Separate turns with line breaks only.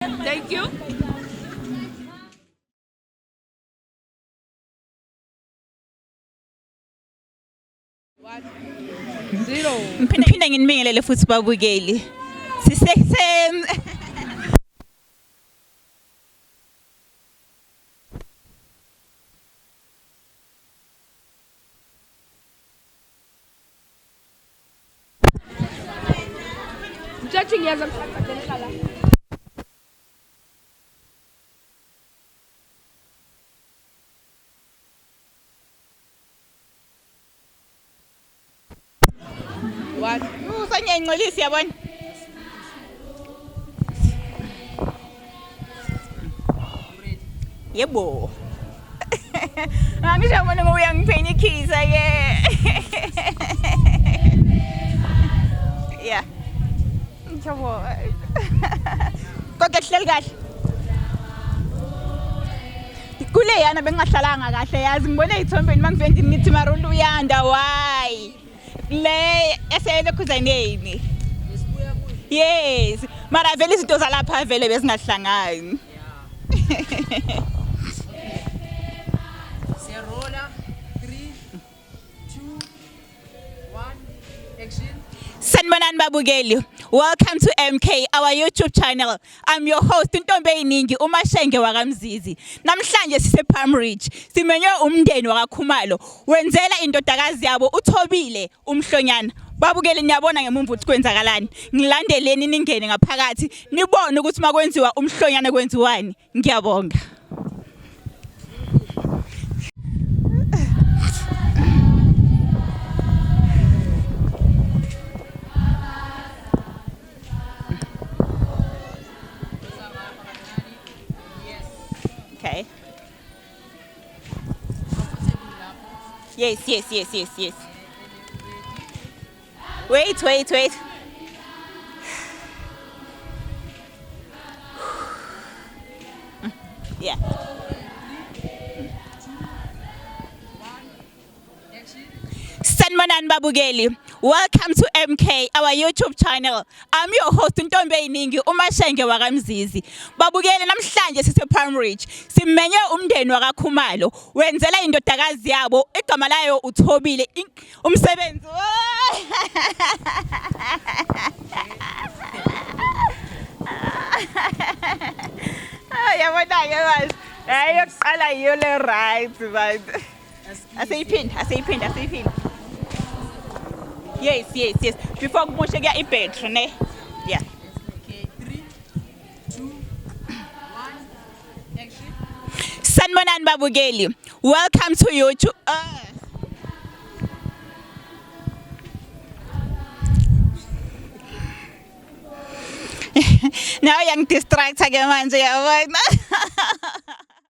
Thank you. What? Zero.
Ngiphinde nginibingelele futhi babukeli. Sisese
Judging as a What?
usanyengcolisi yabona. Yebo. Angisho bona uyangiphenyikisa ke. Yeah. Ngiyabo. Kodwa kuhleli kahle. Kule yana bengahlalanga kahle yazi ngibone izithombeni mangivende ngithi Marulu uyanda why? Le esele khuzaneni. Yes. Mara vele izinto zalapha vele bezingahlangani.
Roller, 3, 2, 1, action.
Sanibonani babukeli. Welcome to MK, our YouTube channel. I'm your host Ntombi eyiningi uMashenge wakamzizi. Namhlanje sise Palm Ridge. Simenywe umndeni wakaKhumalo. Wenzela indodakazi yabo uThobile umhlonyana. Babukeli niyabona ngemumva ukuthi kwenzakalani. Ngilandeleni ningene ngaphakathi nibone ukuthi makwenziwa umhlonyana kwenziwani. Ngiyabonga. Okay. Yes. Wait. Yeah. Sanibonani babukeli. Welcome to MK, our YouTube channel. I'm your host Ntombi eyiningi uMashenge wakamzizi. Babukeli namhlanje sise Palm Ridge. Simenye umndeni wakaKhumalo. Wenzela indodakazi yabo igama layo uThobile umsebenzi. Yabona ke manje. Hayi yokuqala yiyo le right but aseyiphinda. Yes. Before kumoshe kuya ibattery ne. Yeah.
Okay, 3, 2, 1, action.
Sanibonani babukeli. Welcome to YouTube. Now yang distract ke manje yabona.